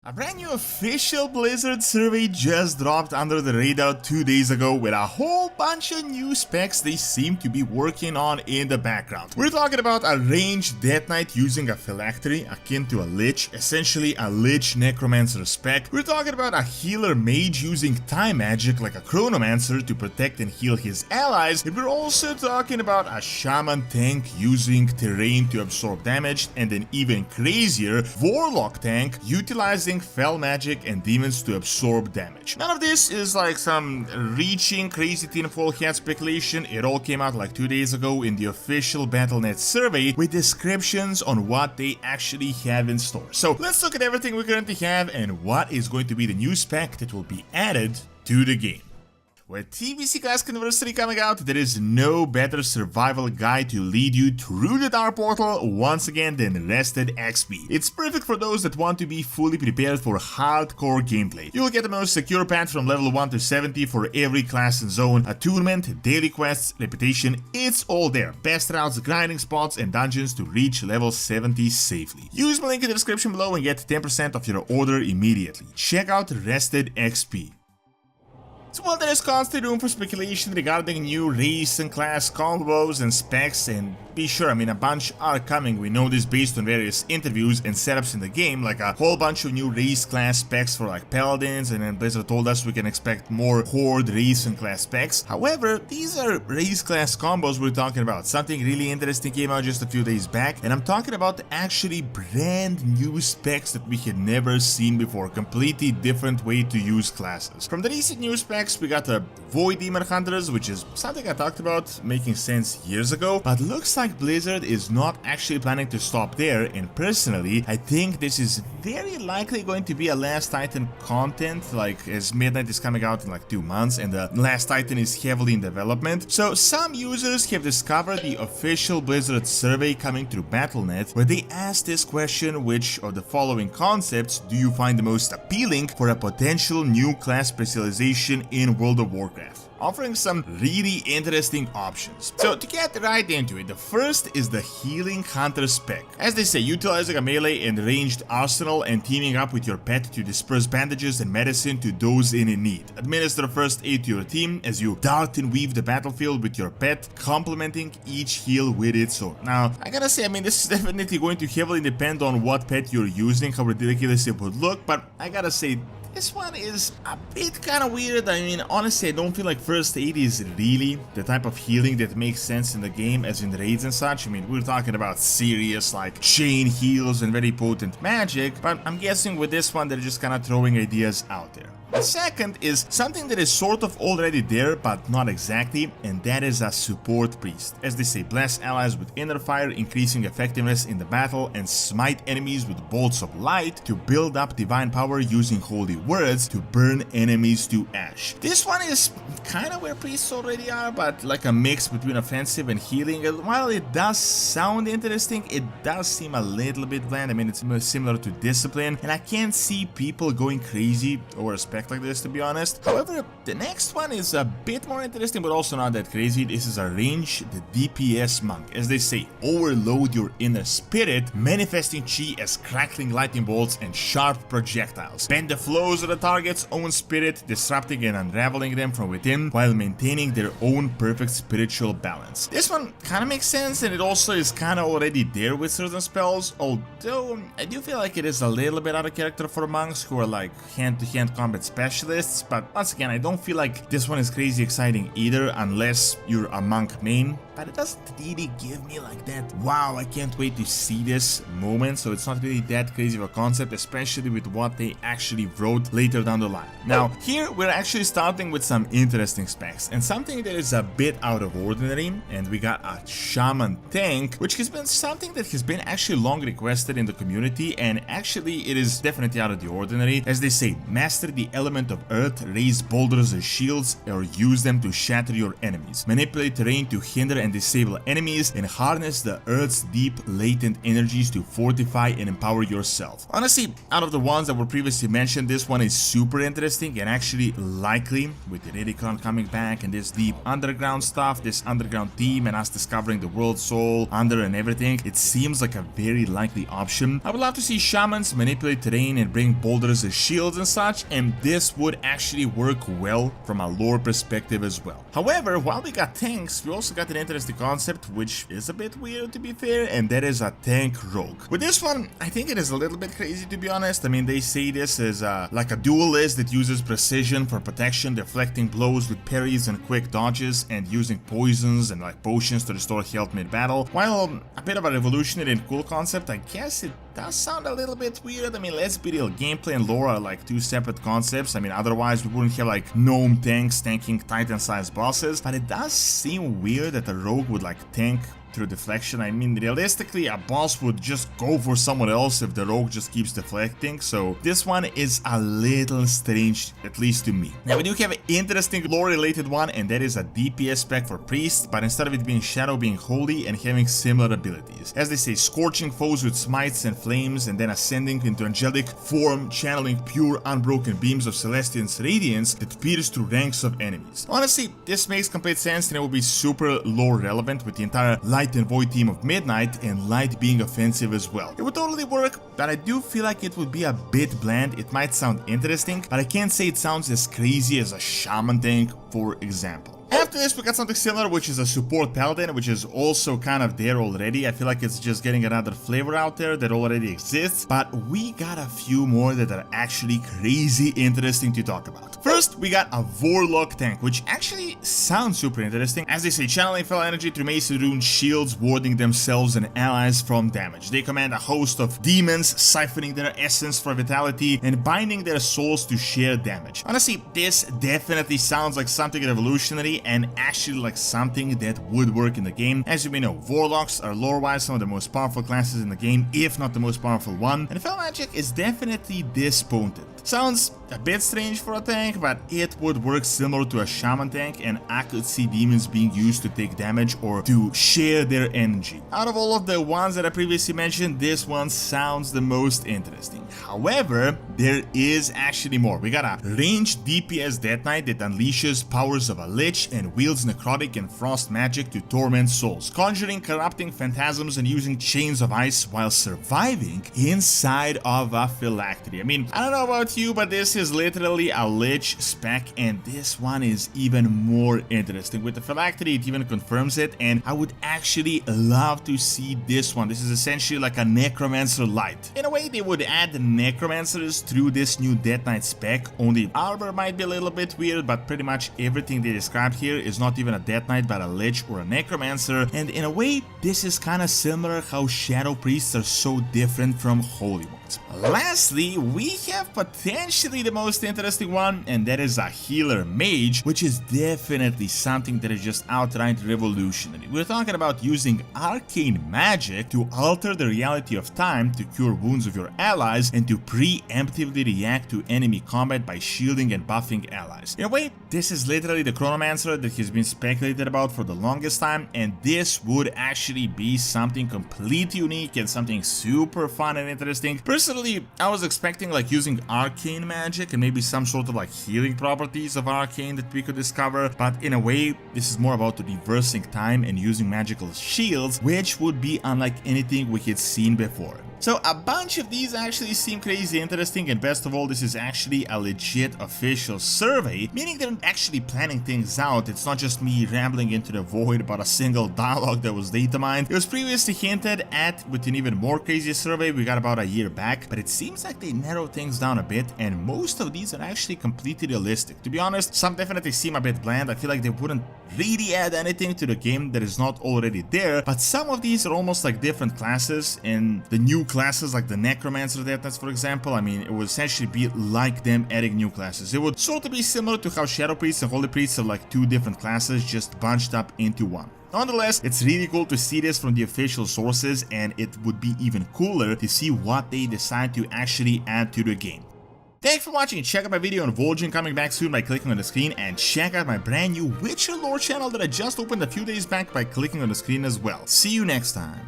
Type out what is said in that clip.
A brand new official Blizzard survey just dropped under the radar 2 days ago with a whole bunch of new specs they seem to be working on in the background. We're talking about a ranged Death Knight using a phylactery akin to a Lich, essentially a Lich necromancer spec. We're talking about a healer mage using time magic like a chronomancer to protect and heal his allies, and we're also talking about a shaman tank using terrain to absorb damage, and an even crazier Warlock tank utilizing fell magic and demons to absorb damage. None of this is like some reaching crazy tinfoil hat speculation. It all came out like 2 days ago in the official Battle.net survey with descriptions on what they actually have in store. So let's look at everything we currently have and what is going to be the new spec that will be added to the game. With TBC Classic Anniversary coming out, there is no better survival guide to lead you through the Dark Portal once again than Rested XP. It's perfect for those that want to be fully prepared for hardcore gameplay. You'll get the most secure path from level 1 to 70 for every class and zone, attunement, daily quests, reputation, it's all there. Best routes, grinding spots, and dungeons to reach level 70 safely. Use my link in the description below and get 10% off your order immediately. Check out Rested XP. So while there is constant room for speculation regarding new race and class combos and specs, and be sure, a bunch are coming, we know this based on various interviews and setups in the game, like a whole bunch of new race class specs for like paladins, and then Blizzard told us we can expect more horde race and class specs. However, these are race class combos we're talking about. Something really interesting came out just a few days back, and I'm talking about actually brand new specs that we had never seen before, completely different way to use classes. From the recent new specs, we got the Void Demon Hunters, which is something I talked about making sense years ago, but looks like Blizzard is not actually planning to stop there, and personally, I think this is very likely going to be a Last Titan content, like as Midnight is coming out in like 2 months, and the Last Titan is heavily in development. So some users have discovered the official Blizzard survey coming through Battle.net, where they asked this question: which of the following concepts do you find the most appealing for a potential new class specialization in World of Warcraft? Offering some really interesting options. So to get right into it, the first is the Healing Hunter spec. As they say, utilizing a melee and ranged arsenal and teaming up with your pet to disperse bandages and medicine to those in need. Administer first aid to your team as you dart and weave the battlefield with your pet, complementing each heal with its own. Now, I gotta say, this is definitely going to heavily depend on what pet you're using, how ridiculous it would look, but I gotta say, this one is a bit kind of weird. Honestly, I don't feel like first aid is really the type of healing that makes sense in the game, as in raids and such. We're talking about serious like chain heals and very potent magic, but I'm guessing with this one they're just kind of throwing ideas out there. The second is something that is sort of already there, but not exactly, and that is a support priest. As they say, bless allies with inner fire, increasing effectiveness in the battle, and smite enemies with bolts of light to build up divine power using holy words to burn enemies to ash. This one is kind of where priests already are, but like a mix between offensive and healing, and while it does sound interesting, it does seem a little bit bland. It's similar to discipline, and I can't see people going crazy over a spec like this, to be honest. However, the next one is a bit more interesting, but also not that crazy. This is a range, the DPS monk. As they say, overload your inner spirit, manifesting chi as crackling lightning bolts and sharp projectiles. Bend the flows of the target's own spirit, disrupting and unraveling them from within while maintaining their own perfect spiritual balance. This one kind of makes sense, and it also is kind of already there with certain spells, although I do feel like it is a little bit out of character for monks who are like hand-to-hand combat specialists, but once again, I don't feel like this one is crazy exciting either, unless you're a monk main, but it doesn't really give me like that wow, I can't wait to see this moment, so it's not really that crazy of a concept, especially with what they actually wrote later down the line. Now, here we're actually starting with some interesting specs, and something that is a bit out of ordinary, and we got a shaman tank, which has been something that has been actually long requested in the community, and actually it is definitely out of the ordinary. As they say, master the element of earth, raise boulders as shields, or use them to shatter your enemies. Manipulate terrain to hinder and disable enemies, and harness the earth's deep latent energies to fortify and empower yourself. Honestly, out of the ones that were previously mentioned, this one is super interesting and actually likely, with the Redicon coming back and this deep underground stuff, this underground theme, and us discovering the world soul under and everything, it seems like a very likely option. I would love to see shamans manipulate terrain and bring boulders as shields and such, and this would actually work well from a lore perspective as well. However, while we got tanks, we also got an interesting concept, which is a bit weird to be fair, and that is a tank rogue. With this one, I think it is a little bit crazy to be honest. I mean, they say this is like a duelist that uses precision for protection, deflecting blows with parries and quick dodges, and using poisons and like potions to restore health mid-battle. While a bit of a revolutionary and cool concept, I guess it does sound a little bit weird. I mean, let's be real, gameplay and lore are like two separate concepts. I mean, otherwise we wouldn't have like gnome tanks tanking titan-sized bosses, but it does seem weird that a rogue would like tank through deflection. I mean, realistically, a boss would just go for someone else if the rogue just keeps deflecting, so this one is a little strange, at least to me. Now, we do have an interesting lore-related one, and that is a DPS spec for priest, but instead of it being shadow, being holy and having similar abilities. As they say, scorching foes with smites and flames, and then ascending into angelic form, channeling pure, unbroken beams of Celestian's radiance that pierce through ranks of enemies. Honestly, this makes complete sense, and it will be super lore-relevant with the entire Light and Void team of Midnight, and Light being offensive as well. It would totally work, but I do feel like it would be a bit bland. It might sound interesting, but I can't say it sounds as crazy as a shaman tank, for example. After this, we got something similar, which is a support paladin, which is also kind of there already. I feel like it's just getting another flavor out there that already exists, but we got a few more that are actually crazy interesting to talk about. First, we got a Warlock tank, which actually sounds super interesting. As they say, channeling fell energy through mace and rune shields, warding themselves and allies from damage. They command a host of demons, siphoning their essence for vitality and binding their souls to share damage. Honestly, this definitely sounds like something revolutionary and actually like something that would work in the game. As you may know, Warlocks are lore-wise some of the most powerful classes in the game, if not the most powerful one, and Fel Magic is definitely this potent. Sounds a bit strange for a tank, but it would work similar to a shaman tank, and I could see demons being used to take damage or to share their energy. Out of all of the ones that I previously mentioned, this one sounds the most interesting. However, there is actually more. We got a ranged DPS Death Knight that unleashes powers of a Lich and wields necrotic and frost magic to torment souls, conjuring corrupting phantasms and using chains of ice while surviving inside of a phylactery. I mean, I don't know about you, but this is literally a Lich spec, and this one is even more interesting. With the phylactery, it even confirms it, and I would actually love to see this one. This is essentially like a necromancer light. In a way, they would add the necromancers through this new Death Knight spec, only armor might be a little bit weird, but pretty much everything they described here is not even a Death Knight but a Lich or a necromancer, and in a way, this is kind of similar how shadow priests are so different from holy ones. Lastly, we have potentially the most interesting one, and that is a healer mage, which is definitely something that is just outright revolutionary. We're talking about using arcane magic to alter the reality of time to cure wounds of your allies and to preemptively react to enemy combat by shielding and buffing allies. In a way, this is literally the chronomancer that has been speculated about for the longest time, and this would actually be something completely unique and something super fun and interesting. Personally, I was expecting like using arcane magic and maybe some sort of like healing properties of arcane that we could discover, but in a way, this is more about reversing time and using magical shields, which would be unlike anything we had seen before. So a bunch of these actually seem crazy interesting, and best of all, this is actually a legit official survey, meaning they're actually planning things out. It's not just me rambling into the void about a single dialogue that was data mined. It was previously hinted at with an even more crazy survey we got about a year back, but it seems like they narrowed things down a bit, and most of these are actually completely realistic. To be honest, some definitely seem a bit bland. I feel like they wouldn't really add anything to the game that is not already there, but some of these are almost like different classes, and the new classes like the necromancer Death Knights, for example, I mean, it would essentially be like them adding new classes. It would sort of be similar to how shadow priests and holy priests are like two different classes just bunched up into one. Nonetheless, it's really cool to see this from the official sources, and it would be even cooler to see what they decide to actually add to the game. Thanks for watching. Check out my video on Vol'jin coming back soon by clicking on the screen, and check out my brand new Witcher lore channel that I just opened a few days back by clicking on the screen as well. See you next time.